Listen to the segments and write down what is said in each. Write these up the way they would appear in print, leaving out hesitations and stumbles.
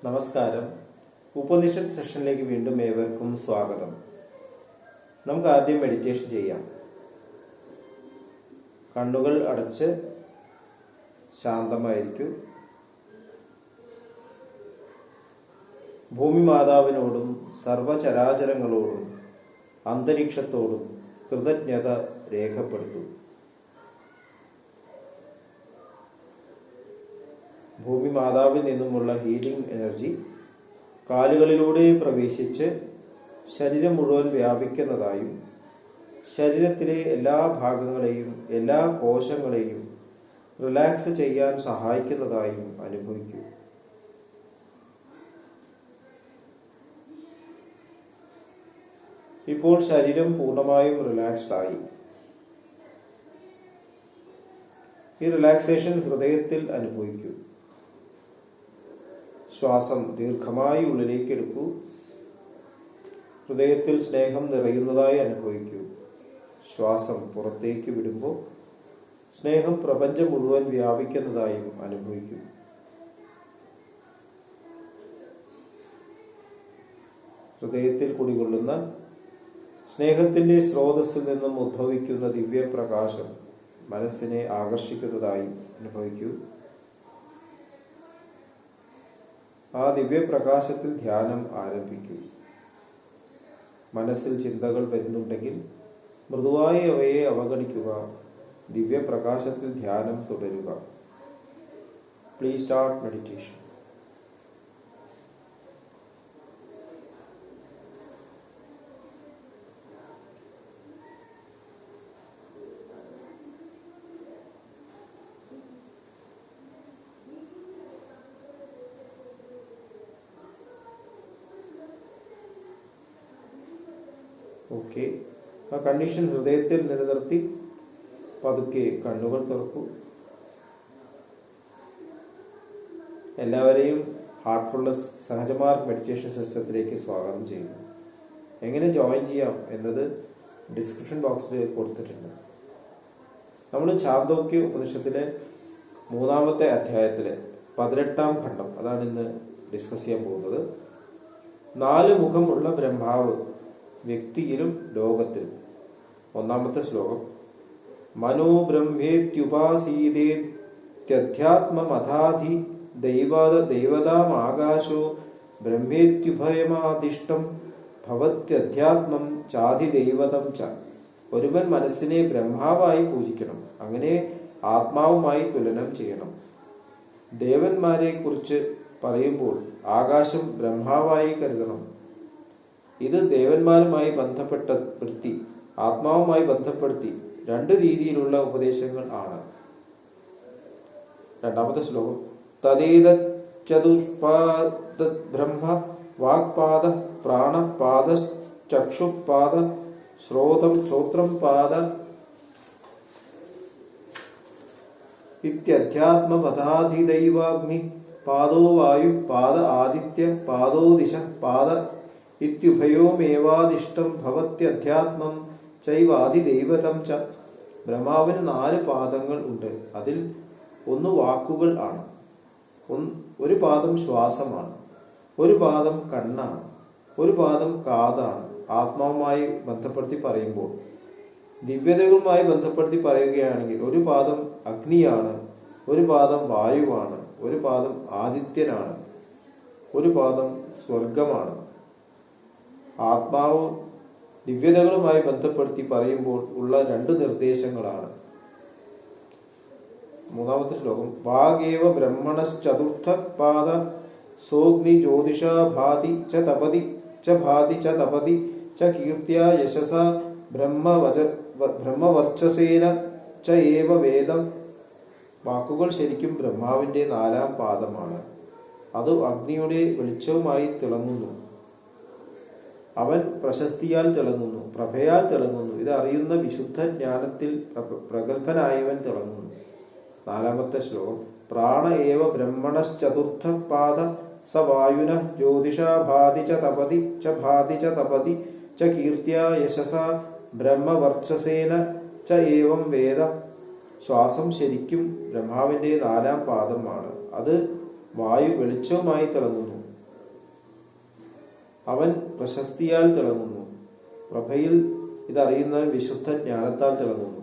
നമസ്കാരം. ഉപനിഷത്ത് സെഷനിലേക്ക് വീണ്ടും ഏവർക്കും സ്വാഗതം. നമുക്ക് ആദ്യം മെഡിറ്റേഷൻ ചെയ്യാം. കണ്ണുകൾ അടച്ച് ശാന്തമായിരിക്കും. ഭൂമി മാതാവിനോടും സർവചരാചരങ്ങളോടും അന്തരീക്ഷത്തോടും കൃതജ്ഞത രേഖപ്പെടുത്തൂ. ഭൂമി മാതാവിൽ നിന്നുമുള്ള ഹീലിംഗ് എനർജി കാലുകളിലൂടെ പ്രവേശിച്ച് ശരീരം മുഴുവൻ വ്യാപിക്കുന്നതായും ശരീരത്തിലെ എല്ലാ ഭാഗങ്ങളെയും എല്ലാ കോശങ്ങളെയും റിലാക്സ് ചെയ്യാൻ സഹായിക്കുന്നതായും അനുഭവിക്കൂ. ഇപ്പോൾ ശരീരം പൂർണ്ണമായും റിലാക്സ്ഡ് ആയി. ഈ റിലാക്സേഷൻ ഹൃദയത്തിൽ അനുഭവിക്കൂ. ശ്വാസം ദീർഘമായി ഉള്ളിലേക്ക് എടുക്കൂ. ഹൃദയത്തിൽ സ്നേഹം നിറയുന്നതായി അനുഭവിക്കൂ. ശ്വാസം പുറത്തേക്ക് വിടുമ്പോൾ സ്നേഹം പ്രപഞ്ചം മുഴുവൻ വ്യാപിക്കുന്നതായും അനുഭവിക്കൂ. ഹൃദയത്തിൽ കുടികൊള്ളുന്ന സ്നേഹത്തിന്റെ സ്രോതസ്സിൽ നിന്നും ഉദ്ഭവിക്കുന്ന ദിവ്യപ്രകാശം മനസ്സിനെ ആകർഷിക്കുന്നതായി അനുഭവിക്കൂ. ആ ദിവ്യപ്രകാശത്തിൽ ധ്യാനം ആരംഭിക്കൂ. മനസ്സിൽ ചിന്തകൾ വരുന്നുണ്ടെങ്കിൽ മൃദുവായി അവയെ അവഗണിക്കുക. ദിവ്യപ്രകാശത്തിൽ ധ്യാനം തുടരുക. Please start meditation. ഓക്കെ, ആ കണ്ടീഷൻ ഹൃദയത്തിൽ നിലനിർത്തി പതുക്കെ കണ്ണുകൾ തുറക്കൂ. എല്ലാവരെയും ഹാർട്ട്ഫുൾനെസ് സഹജമാർഗ് മെഡിറ്റേഷൻ സിസ്റ്റത്തിലേക്ക് സ്വാഗതം ചെയ്യുന്നു. എങ്ങനെ ജോയിൻ ചെയ്യാം എന്നത് ഡിസ്ക്രിപ്ഷൻ ബോക്സിൽ കൊടുത്തിട്ടുണ്ട്. നമ്മൾ ഛാന്തോക്യ ഉപനിഷത്തിലെ 3-ാമത്തെ അധ്യായത്തിലെ 18-ാം ഖണ്ഡം അതാണ് ഇന്ന് ഡിസ്കസ് ചെയ്യാൻ പോകുന്നത്. 4 മുഖമുള്ള ബ്രഹ്മാവ് വ്യക്തിയിലും ലോകത്തിലും. 1-ാമത്തെ ശ്ലോകം: മനോ ബ്രഹ്മേത്യുപാസീതേത്യധ്യാത്മമഥാധി ദൈവതാമാകാശോ ബ്രഹ്മേത്യുഭയമാദിഷ്ടം ഭവത്യധ്യാത്മം ചാധിദൈവതം ച. ഒരുവൻ മനസ്സിനെ ബ്രഹ്മാവായി പൂജിക്കണം. അങ്ങനെ ആത്മാവുമായി തുലനം ചെയ്യണം. ദേവന്മാരെ കുറിച്ച് പറയുമ്പോൾ ആകാശം ബ്രഹ്മാവായി കരുതണം. ഇത് ദേവന്മാരുമായി ബന്ധപ്പെടുത്തി ആത്മാവുമായി ബന്ധപ്പെടുത്തി 2 രീതിയിലുള്ള ഉപദേശങ്ങൾ ആണ്. 2-ാമത്തെ ശ്ലോകം: തദേതചതുഷ്പാദ ബ്രഹ്മ വാക്പാദ പ്രാണപാദ ചക്ഷുപാദ ശ്രോത്രം പാദ ഇത്യധ്യാത്മപദാധിദൈവാഗ്നി പാദോ വായു പാദ ആദിത്യ പാദോ ദിശ പാദ ഇത്യുഭയോമേവാദിഷ്ടം ഭവത്യധ്യാത്മം ചൈവാധിദൈവതം ച. ബ്രഹ്മാവിന് 4 പാദങ്ങൾ ഉണ്ട്. അതിൽ ഒന്ന് വാക്കുകൾ ആണ്, ഒരു പാദം ശ്വാസമാണ്, ഒരു പാദം കണ്ണാണ്, ഒരു പാദം കാതാണ്. ആത്മാവുമായി ബന്ധപ്പെടുത്തി പറയുമ്പോൾ, ദിവ്യതകളുമായി ബന്ധപ്പെടുത്തി പറയുകയാണെങ്കിൽ ഒരു പാദം അഗ്നിയാണ്, ഒരു പാദം വായുവാണ്, ഒരു പാദം ആദിത്യനാണ്, ഒരു പാദം സ്വർഗമാണ്. ആത്മാവ് ദിവ്യതകളുമായി ബന്ധപ്പെടുത്തി പറയുമ്പോൾ ഉള്ള 2 നിർദ്ദേശങ്ങളാണ്. 3-ാമത്തെ ശ്ലോകം: വാഗേവ ബ്രഹ്മണശ്ചതുർത്ഥ പാദ സോഗ്നി ജ്യോതിഷാ ഭാതി ച തപതി ച ഭാതി ച തപതി ച കീർത്തിയാ യശസാ ബ്രഹ്മവർച്ചസേന ച ഏവ വേദം. വാക്കുകൾ ശരിക്കും ബ്രഹ്മാവിന്റെ 4-ാം പാദമാണ്. അത് അഗ്നിയുടെ വെളിച്ചവുമായി തിളങ്ങുന്നു. അവൻ പ്രശസ്തിയാൽ തിളങ്ങുന്നു, പ്രഭയാൽ തിളങ്ങുന്നു. ഇത് അറിയുന്ന വിശുദ്ധ ജ്ഞാനത്തിൽ പ്രഗത്ഭനായവൻ തിളങ്ങുന്നു. 4-ാമത്തെ ശ്ലോകം: പ്രാണ ഏവ ബ്രഹ്മണശ്ചതുർത്ഥ പാദ സ വായുന ജ്യോതിഷാ ഭാതി ച തപതി ച ഭാതി ച തപതി ച കീർത്തിയാ യശസാ ബ്രഹ്മവർച്ചസേന ച ഏവം വേദ. ശ്വാസം ശരിക്കും ബ്രഹ്മാവിന്റെ 4-ാം പാദമാണ്. അത് വായു വെളിച്ചവുമായി തിളങ്ങുന്നു, അവൻ പ്രശസ്തിയാൽ തിളങ്ങുന്നു. പ്രഭയിൽ ഇതറിയുന്നവൻ വിശുദ്ധ ജ്ഞാനത്താൽ തിളങ്ങുന്നു.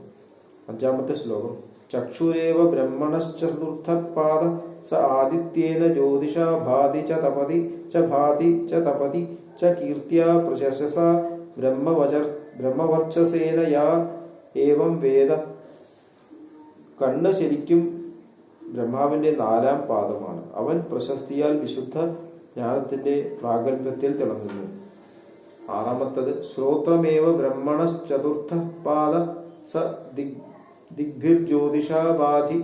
5-ാമത്തെ ശ്ലോകം. ചക്ഷുരേവ ബ്രഹ്മണശ്ചതുർത്ഥപാദ സ ആദിത്യേന ജ്യോതിഷാ ഭാതി ച തപതി ച ഭാതി ച തപതി ച കീർത്തിയാ പ്രശംസ ബ്രഹ്മവർച്ചസേന യാ ഏവം വേദ. കണ്ണ് ശരിക്കും ബ്രഹ്മാവിന്റെ 4-ാം പാദമാണ്. അവൻ പ്രശസ്തിയാൽ വിശുദ്ധ ജ്ഞാനത്തിന്റെ പ്രാഗൽഭ്യത്തിൽ തിളങ്ങുന്നു. 6-ാമത്തത്. ശ്രോത്രമേവ ബ്രഹ്മണശ്ചതുർത്ഥ പാദ സ ദിഗ്ഭിർജ്യോതിഷാ ഭാതി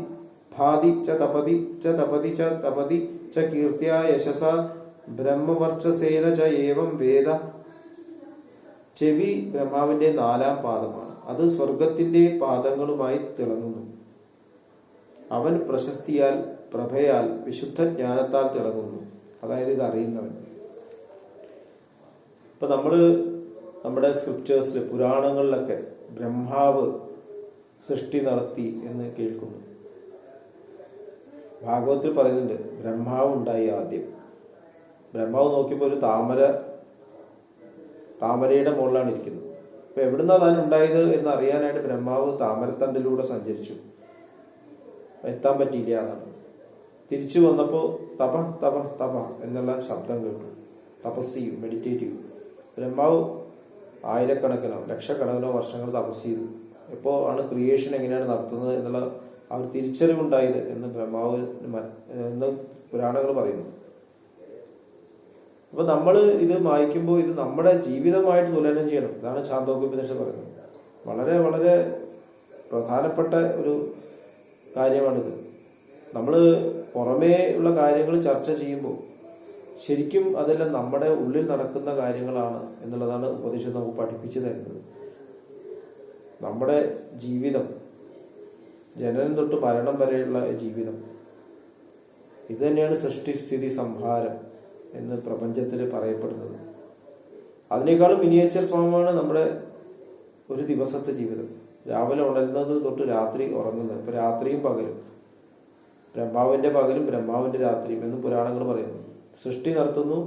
ച തപതി ച തപതി ച തപതി ച കീർത്തിയാ യശസ ബ്രഹ്മവർച്ചസേന ച ഏവം വേദ. ചെവി ബ്രഹ്മാവിന്റെ 4-ാം പാദമാണ്. അത് സ്വർഗത്തിന്റെ പാദങ്ങളുമായി തിളങ്ങുന്നു. അവൻ പ്രശസ്തിയാൽ പ്രഭയാൽ വിശുദ്ധ ജ്ഞാനത്താൽ തിളങ്ങുന്നു. അതായത് ഇത് അറിയുന്നവൻ. ഇപ്പൊ നമ്മുടെ സ്ക്രിപ്റ്റേഴ്സിൽ, പുരാണങ്ങളിലൊക്കെ ബ്രഹ്മാവ് സൃഷ്ടി നടത്തി എന്ന് കേൾക്കുന്നു. ഭാഗവത്തിൽ പറയുന്നുണ്ട് ബ്രഹ്മാവ് ഉണ്ടായി ആദ്യം. ബ്രഹ്മാവ് നോക്കിയപ്പോൾ ഒരു താമരയുടെ മുകളിലാണ് ഇരിക്കുന്നത്. അപ്പൊ എവിടുന്നാ താൻ ഉണ്ടായത് എന്ന് അറിയാനായിട്ട് ബ്രഹ്മാവ് താമരത്തണ്ടിലൂടെ സഞ്ചരിച്ചു. എത്താൻ പറ്റിയില്ല എന്നാണ്. തിരിച്ചു വന്നപ്പോൾ തപ തപ തപ എന്നുള്ള ശബ്ദം കേട്ടു. തപസ് ചെയ്യും, മെഡിറ്റേറ്റ് ചെയ്യും. ബ്രഹ്മാവ് ആയിരക്കണക്കിനോ ലക്ഷക്കണക്കിനോ വർഷങ്ങൾ തപസ് ചെയ്തു. എപ്പോൾ ആണ് ക്രിയേഷൻ എങ്ങനെയാണ് നടത്തുന്നത് എന്നുള്ള ആ ഒരു തിരിച്ചറിവുണ്ടായത് എന്ന് എന്ന് പുരാണങ്ങൾ പറയുന്നു. അപ്പൊ നമ്മൾ ഇത് വായിക്കുമ്പോൾ ഇത് നമ്മുടെ ജീവിതമായിട്ട് തുലനം ചെയ്യണം. ഇതാണ് ഛാന്തോക്യോപനിഷത്ത് പറയുന്നത്. വളരെ വളരെ പ്രധാനപ്പെട്ട ഒരു കാര്യമാണിത്. നമ്മൾ പുറമേ ഉള്ള കാര്യങ്ങൾ ചർച്ച ചെയ്യുമ്പോൾ ശരിക്കും അതെല്ലാം നമ്മുടെ ഉള്ളിൽ നടക്കുന്ന കാര്യങ്ങളാണ് എന്നുള്ളതാണ് ഉപനിഷത്ത് നമുക്ക് പഠിപ്പിച്ചു തരുന്നത്. നമ്മുടെ ജീവിതം, ജനനം തൊട്ട് മരണം വരെയുള്ള ജീവിതം, ഇത് തന്നെയാണ് സൃഷ്ടിസ്ഥിതി സംഹാരം എന്ന് പ്രപഞ്ചത്തിൽ പറയപ്പെടുന്നത്. അതിനേക്കാളും മിനിയേച്ചർ ഫോമാണ് നമ്മുടെ ഒരു ദിവസത്തെ ജീവിതം. രാവിലെ ഉണരുന്നത് തൊട്ട് രാത്രി ഉറങ്ങുന്നത്. ഇപ്പൊ രാത്രിയും പകലും, ബ്രഹ്മാവിന്റെ പകലും ബ്രഹ്മാവിന്റെ രാത്രിയും എന്ന് പുരാണങ്ങൾ പറയുന്നു. സൃഷ്ടി നടത്തുന്നു,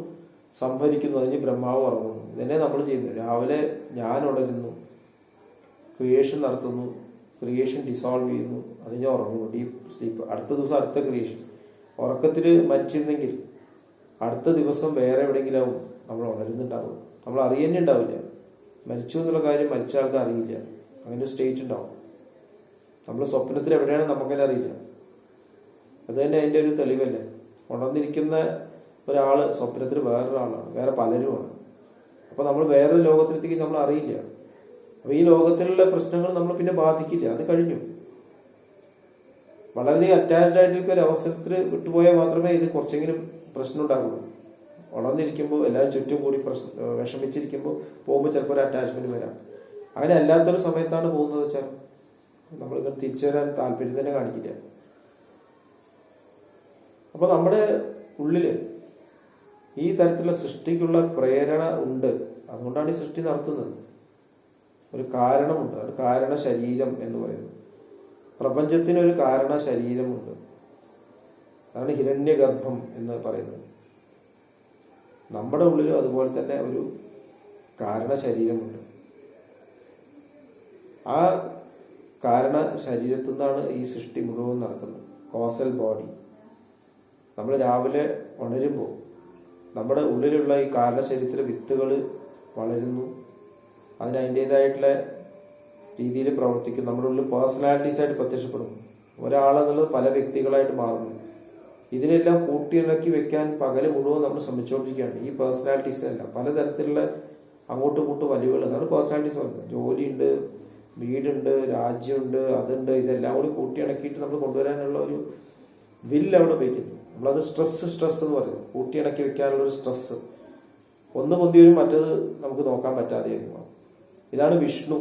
സംഭരിക്കുന്നു, അതിന് ബ്രഹ്മാവ് ഉറങ്ങുന്നു. ഇതന്നെ നമ്മൾ ചെയ്യുന്നു. രാവിലെ ഞാൻ ഉണരുന്നു, ക്രിയേഷൻ നടത്തുന്നു, ക്രിയേഷൻ ഡിസോൾവ് ചെയ്യുന്നു, അതിന് ഉറങ്ങുന്നു, ഡീപ്പ് സ്ലീപ്പ്. അടുത്ത ദിവസം അടുത്ത ക്രിയേഷൻ. ഉറക്കത്തിൽ മരിച്ചിരുന്നെങ്കിൽ അടുത്ത ദിവസം വേറെ എവിടെയെങ്കിലും ആവും നമ്മൾ ഉണരുന്നുണ്ടാവും. നമ്മൾ അറിയുന്നേ ഉണ്ടാവില്ല. മരിച്ചു എന്നുള്ള കാര്യം മരിച്ച ആൾക്ക് അറിയില്ല. അങ്ങനെ സ്റ്റേറ്റ് ഉണ്ടാവും. നമ്മൾ സ്വപ്നത്തിൽ എവിടെയാണ് നമുക്കെല്ലാം അറിയില്ല. അത് തന്നെ അതിൻ്റെ ഒരു തെളിവല്ലേ. ഉണർന്നിരിക്കുന്ന ഒരാള് സ്വപ്നത്തിൽ വേറൊരാളാണ്, വേറെ പലരുമാണ്. അപ്പൊ നമ്മൾ വേറൊരു ലോകത്തിലെത്തിക്ക് നമ്മൾ അറിയില്ല. അപ്പൊ ഈ ലോകത്തിലുള്ള പ്രശ്നങ്ങൾ നമ്മൾ പിന്നെ ബാധിക്കില്ല. അത് കഴിഞ്ഞു. വളരെയധികം അറ്റാച്ച്ഡ് ആയിട്ടൊക്കെ ഒരു അവസരത്തിൽ വിട്ടുപോയാൽ മാത്രമേ ഇത് കുറച്ചെങ്കിലും പ്രശ്നം ഉണ്ടാകുള്ളൂ. ഉണർന്നിരിക്കുമ്പോൾ എല്ലാവരും ചുറ്റും കൂടി വിഷമിച്ചിരിക്കുമ്പോൾ പോകുമ്പോൾ ചിലപ്പോൾ ഒരു അറ്റാച്ച്മെന്റ് വരാം. അങ്ങനെ അല്ലാത്തൊരു സമയത്താണ് പോകുന്നത് വെച്ചാൽ നമ്മളിങ്ങനെ തിരിച്ചു വരാൻ താല്പര്യം തന്നെ കാണിക്കില്ല. അപ്പൊ നമ്മുടെ ഉള്ളില് ഈ തരത്തിലുള്ള സൃഷ്ടിക്കുള്ള പ്രേരണ ഉണ്ട്. അതുകൊണ്ടാണ് ഈ സൃഷ്ടി നടത്തുന്നത്. ഒരു കാരണമുണ്ട്. അത് കാരണ ശരീരം എന്ന് പറയുന്നത്. പ്രപഞ്ചത്തിനൊരു കാരണ ശരീരമുണ്ട്. അതാണ് ഹിരണ്യഗർഭം എന്ന് പറയുന്നത്. നമ്മുടെ ഉള്ളിലും അതുപോലെ തന്നെ ഒരു കാരണ ശരീരമുണ്ട്. ആ കാരണ ശരീരത്തിൽ നിന്നാണ് ഈ സൃഷ്ടി മുഴുവൻ നടക്കുന്നത്. Causal body. നമ്മൾ രാവിലെ ഉണരുമ്പോൾ നമ്മുടെ ഉള്ളിലുള്ള ഈ കാരണ ശരീരത്തിലെ വിത്തുകൾ വളരുന്നു. അതിന് അതിൻ്റെതായിട്ടുള്ള രീതിയിൽ പ്രവർത്തിക്കും. നമ്മുടെ ഉള്ളിൽ പേഴ്സണാലിറ്റീസ് ആയിട്ട് പ്രത്യക്ഷപ്പെടും. ഒരാളെന്നുള്ളത് പല വ്യക്തികളായിട്ട് മാറുന്നു. ഇതിനെല്ലാം കൂട്ടിയിണക്കി വെക്കാൻ പകല് മുഴുവൻ നമ്മൾ ശ്രമിച്ചുകൊണ്ടിരിക്കുകയാണ്. ഈ പേഴ്സണാലിറ്റീസിനെല്ലാം പലതരത്തിലുള്ള അങ്ങോട്ടും ഇങ്ങോട്ടും വലിവുകൾ. അതാണ് പേഴ്സണാലിറ്റീസ് പറയുന്നത്. ജോലിയുണ്ട്, വീടുണ്ട്, രാജ്യമുണ്ട്, അതുണ്ട്. ഇതെല്ലാം കൂടി കൂട്ടിയിണക്കിയിട്ട് നമ്മൾ കൊണ്ടുവരാനുള്ള ഒരു വില്ല് അവിടെ ഉപയോഗിക്കുന്നു. നമ്മളത് സ്ട്രെസ് എന്ന് പറയുന്നത്. കൂട്ടിയിണക്കി വെക്കാനുള്ള ഒരു സ്ട്രെസ്. ഒന്ന് പൊന്തിവരും, മറ്റത് നമുക്ക് നോക്കാൻ പറ്റാതെയായിരുന്നു. ഇതാണ് വിഷ്ണു.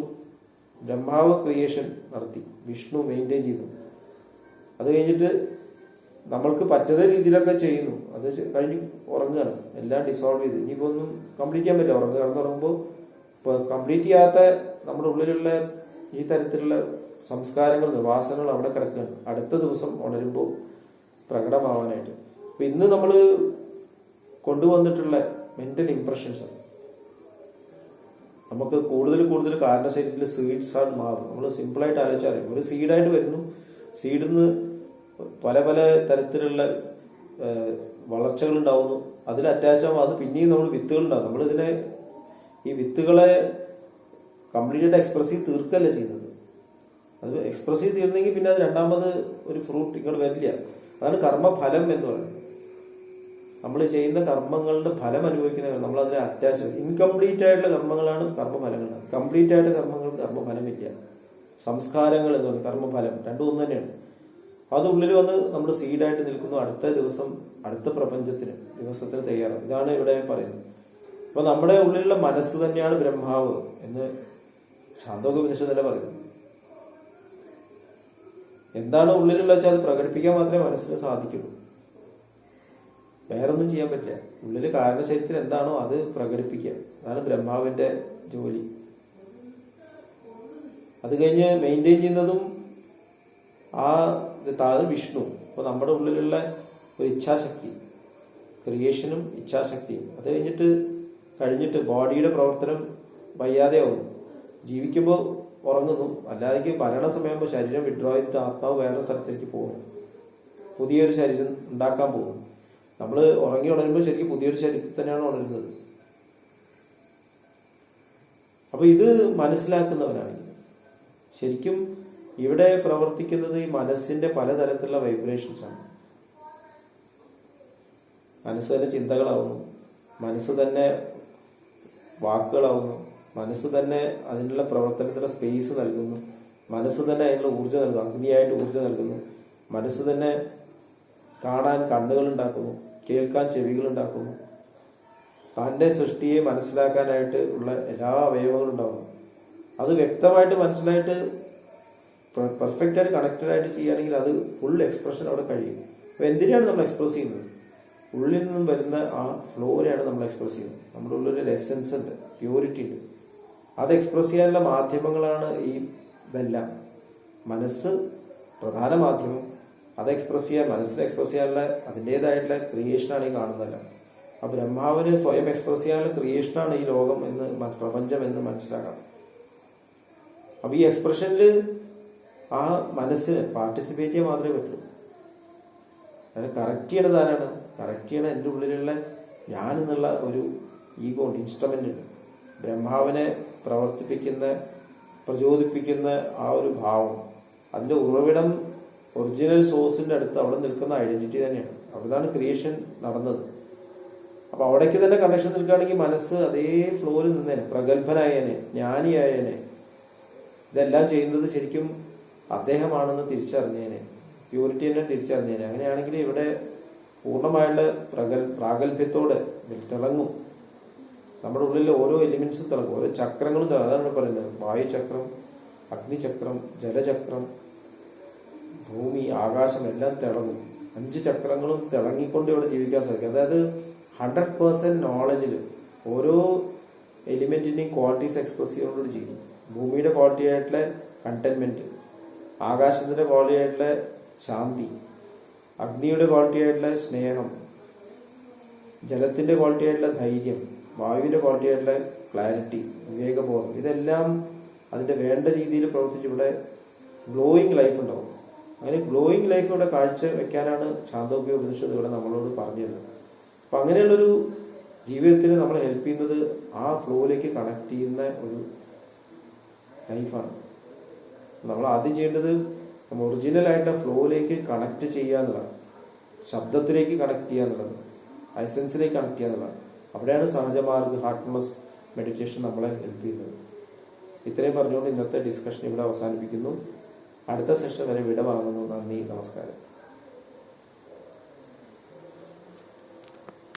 ബ്രഹ്മാവ് ക്രിയേഷൻ നടത്തി, വിഷ്ണു മെയിൻറ്റെയിൻ ചെയ്തു. അത് കഴിഞ്ഞിട്ട് നമ്മൾക്ക് പറ്റുന്ന രീതിയിലൊക്കെ ചെയ്യുന്നു. അത് കഴിഞ്ഞ് ഉറങ്ങുകയാണ്. എല്ലാം ഡിസോൾവ് ചെയ്ത് ഇനിയിപ്പോൾ ഒന്നും കംപ്ലീറ്റ് ചെയ്യാൻ പറ്റില്ല. കിടന്നുറങ്ങുമ്പോൾ ഇപ്പോൾ കംപ്ലീറ്റ് ചെയ്യാത്ത നമ്മുടെ ഉള്ളിലുള്ള ഈ തരത്തിലുള്ള സംസ്കാരങ്ങൾ, വാസനകൾ അവിടെ കിടക്കുകയാണ്. അടുത്ത ദിവസം ഉണരുമ്പോൾ പ്രകടമാവാനായിട്ട്. അപ്പം ഇന്ന് നമ്മൾ കൊണ്ടുവന്നിട്ടുള്ള മെന്റൽ ഇംപ്രഷൻസ്. നമുക്ക് കൂടുതൽ കാരണ ശരീരത്തിൽ സീഡ്സ് ആണ് മാറും. നമ്മൾ സിമ്പിളായിട്ട് ആലോചിച്ചാൽ ഒരു സീഡായിട്ട് വരുന്നു, സീഡിൽ നിന്ന് പല പല തരത്തിലുള്ള വളർച്ചകൾ ഉണ്ടാവുന്നു, അതിൽ അറ്റാച്ച് ആകുമ്പോൾ അത് പിന്നെയും നമ്മൾ വിത്തുകൾ ഉണ്ടാകും. നമ്മളിതിനെ ഈ വിത്തുകളെ കംപ്ലീറ്റായിട്ട് എക്സ്പ്രസ് ചെയ്ത് തീർക്കല്ല ചെയ്യുന്നത്. അത് എക്സ്പ്രസ് ചെയ്ത് തീർന്നെങ്കിൽ പിന്നെ അത് രണ്ടാമത് ഒരു ഫ്രൂട്ട് ഇങ്ങോട്ട് വരില്ല. അതാണ് കർമ്മഫലം എന്ന് പറയുന്നത്. നമ്മൾ ചെയ്യുന്ന കർമ്മങ്ങളുടെ ഫലം അനുഭവിക്കുന്ന നമ്മൾ അതിനെ അറ്റാച്ച്. ഇൻകംപ്ലീറ്റ് ആയിട്ടുള്ള കർമ്മങ്ങളാണ് കർമ്മഫലങ്ങൾ. കംപ്ലീറ്റ് ആയിട്ട് കർമ്മങ്ങൾക്ക് കർമ്മഫലമില്ല. സംസ്കാരങ്ങൾ എന്ന് പറയുന്നത് കർമ്മഫലം രണ്ടും ഒന്ന് തന്നെയാണ്. അത് ഉള്ളിൽ വന്ന് നമ്മുടെ സീഡായിട്ട് നിൽക്കുന്നു. അടുത്ത ദിവസം അടുത്ത ദിവസത്തിന് തയ്യാറാണ്. ഇതാണ് ഇവിടെ പറയുന്നത്. അപ്പൊ നമ്മുടെ ഉള്ളിലുള്ള മനസ്സ് തന്നെയാണ് ബ്രഹ്മാവ് എന്ന് ശാന്തോപനിഷത്ത് തന്നെ പറയുന്നു. എന്താണ് ഉള്ളിലുള്ള വെച്ചാൽ അത് പ്രകടിപ്പിക്കാൻ മാത്രമേ മനസ്സിന് സാധിക്കുള്ളൂ. വേറൊന്നും ചെയ്യാൻ പറ്റില്ല. ഉള്ളിൽ കാരണശരീരത്തിൽ എന്താണോ അത് പ്രകടിപ്പിക്കുക. അതാണ് ബ്രഹ്മാവിന്റെ ജോലി. അത് കഴിഞ്ഞ് മെയിൻറ്റെയിൻ ചെയ്യുന്നതും താഴെ വിഷ്ണു. അപ്പോൾ നമ്മുടെ ഉള്ളിലുള്ള ഒരു ഇച്ഛാശക്തി, ക്രിയേഷനും ഇച്ഛാശക്തിയും. അത് കഴിഞ്ഞിട്ട് ബോഡിയുടെ പ്രവർത്തനം വയ്യാതെയാവുന്നു. ജീവിക്കുമ്പോൾ ഉറങ്ങുന്നു, അല്ലാതെ മരണസമയമാകുമ്പോൾ ശരീരം വിഡ്രോ ചെയ്തിട്ട് ആത്മാവ് വേറെ സ്ഥലത്തേക്ക് പോകുന്നു, പുതിയൊരു ശരീരം ഉണ്ടാക്കാൻ പോകുന്നു. നമ്മൾ ഉറങ്ങി ഉണരുമ്പോൾ ശരിക്കും പുതിയൊരു ശരീരത്തിൽ തന്നെയാണ് ഉണരുന്നത്. അപ്പൊ ഇത് മനസ്സിലാക്കുന്നവനാണെങ്കിൽ ശരിക്കും ഇവിടെ പ്രവർത്തിക്കുന്നത് ഈ മനസ്സിന്റെ പലതരത്തിലുള്ള വൈബ്രേഷൻസ് ആണ്. മനസ്സ് തന്നെ ചിന്തകളാവുന്നു, മനസ്സ് തന്നെ വാക്കുകളാവുന്നു, മനസ്സ് തന്നെ അതിനുള്ള പ്രവർത്തനത്തിനുള്ള സ്പേസ് നൽകുന്നു, മനസ്സ് തന്നെ അതിനുള്ള ഊർജ്ജം നൽകുന്നു, അഗ്നിയായിട്ട് ഊർജ്ജം നൽകുന്നു, മനസ്സ് തന്നെ കാണാൻ കണ്ണുകൾ ഉണ്ടാക്കുന്നു, കേൾക്കാൻ ചെവികൾ ഉണ്ടാക്കുന്നു, തൻ്റെ സൃഷ്ടിയെ മനസ്സിലാക്കാനായിട്ട് ഉള്ള എല്ലാ അവയവങ്ങളും ഉണ്ടാകുന്നു. അത് വ്യക്തമായിട്ട് മനസ്സിലായിട്ട് പെർഫെക്റ്റ് ആയിട്ട് കണക്റ്റഡ് ആയിട്ട് ചെയ്യുകയാണെങ്കിൽ അത് ഫുൾ എക്സ്പ്രഷൻ അവിടെ കഴിയും. അപ്പൊ എന്തിനാണ് നമ്മൾ എക്സ്പ്രസ് ചെയ്യുന്നത്? ഉള്ളിൽ നിന്നും വരുന്ന ആ ഫ്ലോനെയാണ് നമ്മൾ എക്സ്പ്രസ് ചെയ്യുന്നത്. നമ്മുടെ ഉള്ളിലൊരു എസെൻസ് ഉണ്ട്, പ്യൂരിറ്റി ഉണ്ട്. അത് എക്സ്പ്രസ് ചെയ്യാനുള്ള മാധ്യമങ്ങളാണ് ഇതെല്ലാം. മനസ്സ് പ്രധാന മാധ്യമം. അത് എക്സ്പ്രസ് ചെയ്യാൻ, മനസ്സിനെ എക്സ്പ്രസ് ചെയ്യാനുള്ള അതിൻ്റെതായിട്ടുള്ള ക്രിയേഷനാണ് ഈ കാണുന്നതല്ല. ആ ബ്രഹ്മാവിന് സ്വയം എക്സ്പ്രസ് ചെയ്യാനുള്ള ക്രിയേഷനാണ് ഈ ലോകം എന്ന്, പ്രപഞ്ചം എന്ന് മനസ്സിലാക്കാം. അപ്പൊ ഈ എക്സ്പ്രഷനിൽ ആ മനസ്സിന് പാർട്ടിസിപ്പേറ്റ് ചെയ്യാൻ മാത്രമേ പറ്റൂ. അതിനെ കറക്റ്റ് ചെയ്യണത് ആരാണ്? കറക്റ്റ് ചെയ്യണ എൻ്റെ ഉള്ളിലുള്ള ഞാനെന്നുള്ള ഒരു ഈഗോ ഉണ്ട്, ഇൻസ്ട്രുമെന്റ് ഉണ്ട്. ബ്രഹ്മാവിനെ പ്രവർത്തിപ്പിക്കുന്ന, പ്രചോദിപ്പിക്കുന്ന ആ ഒരു ഭാവം, അതിന്റെ ഉറവിടം ഒറിജിനൽ സോഴ്സിന്റെ അടുത്ത് അവിടെ നിൽക്കുന്ന ഐഡന്റിറ്റി തന്നെയാണ്. അവിടുന്നാണ് ക്രിയേഷൻ നടന്നത്. അപ്പൊ അവിടേക്ക് തന്നെ കണക്ഷൻ നിൽക്കുകയാണെങ്കിൽ മനസ്സ് അതേ ഫ്ലോയിൽ നിന്നേനെ, പ്രഗത്ഭനായേനെ, ജ്ഞാനിയായേനെ. ഇതെല്ലാം ചെയ്യുന്നത് ശരിക്കും അദ്ദേഹമാണെന്ന് തിരിച്ചറിഞ്ഞേനെ, പ്യൂരിറ്റി തന്നെ തിരിച്ചറിഞ്ഞേനെ. അങ്ങനെയാണെങ്കിൽ ഇവിടെ പൂർണ്ണമായുള്ള പ്രാഗൽഭ്യത്തോടെ തിളങ്ങും. നമ്മുടെ ഉള്ളിൽ ഓരോ എലിമെന്റ്സും തിളങ്ങും, ഓരോ ചക്രങ്ങളും തിളങ്ങും. അതാണ് പറയുന്നത്, വായുചക്രം, അഗ്നിചക്രം, ജലചക്രം, ഭൂമി, ആകാശം എല്ലാം തിളങ്ങും. 5 ചക്രങ്ങളും തിളങ്ങിക്കൊണ്ട് ഇവിടെ ജീവിക്കാൻ സാധിക്കും. അതായത് 100% നോളജിൽ ഓരോ എലിമെന്റിന്റെയും ക്വാളിറ്റീസ് എക്സ്പ്രസ് ചെയ്തുകൊണ്ട് ചെയ്യും. ഭൂമിയുടെ ക്വാളിറ്റി ആയിട്ടുള്ള കണ്ടെയ്ൻമെന്റ്, ആകാശത്തിന്റെ ക്വാളിറ്റി ആയിട്ടുള്ള ശാന്തി, അഗ്നിയുടെ ക്വാളിറ്റി ആയിട്ടുള്ള സ്നേഹം, ജലത്തിന്റെ ക്വാളിറ്റി ആയിട്ടുള്ള ധൈര്യം, വായുവിന്റെ ക്വാളിറ്റി ആയിട്ടുള്ള ക്ലാരിറ്റി, വിവേകബോധം. ഇതെല്ലാം അതിന്റെ വേണ്ട രീതിയിൽ പ്രവർത്തിച്ച് ഇവിടെ ഗ്ലോയിങ് ലൈഫ് ഉണ്ടാവും. അങ്ങനെ ഗ്ലോയിങ് ലൈഫ് ഇവിടെ കാഴ്ച വെക്കാനാണ് ചാന്തോക്യ ഉപനിഷത്ത് ഇവിടെ നമ്മളോട് പറഞ്ഞത്. അപ്പൊ അങ്ങനെയുള്ളൊരു ജീവിതത്തിന് നമ്മളെ ഹെൽപ്പ് ചെയ്യുന്നത് ആ ഫ്ലോയിലേക്ക് കണക്ട് ചെയ്യുന്ന ഒരു ലൈഫാണ്. നമ്മൾ ആദ്യം ചെയ്യേണ്ടത് ഒറിജിനൽ ആയിട്ടുള്ള ഫ്ലോയിലേക്ക് കണക്ട് ചെയ്യുക എന്നുള്ളതാണ്, ശബ്ദത്തിലേക്ക് കണക്ട് ചെയ്യുക എന്നുള്ളത്, എസൻസിലേക്ക് കണക്ട് ചെയ്യുക എന്നുള്ളതാണ്. അവിടെയാണ് സഹജമാർഗ്ഗ ഹാർട്ട്ഫുൾനെസ് മെഡിറ്റേഷൻ നമ്മളെ ഹെൽപ്പ് ചെയ്യുന്നത്. ഇത്രയും പറഞ്ഞുകൊണ്ട് ഇന്നത്തെ ഡിസ്കഷൻ ഇവിടെ അവസാനിപ്പിക്കുന്നു. അടുത്ത സെഷൻ വരെ വിട വാങ്ങുന്നു. നന്ദി, നമസ്കാരം.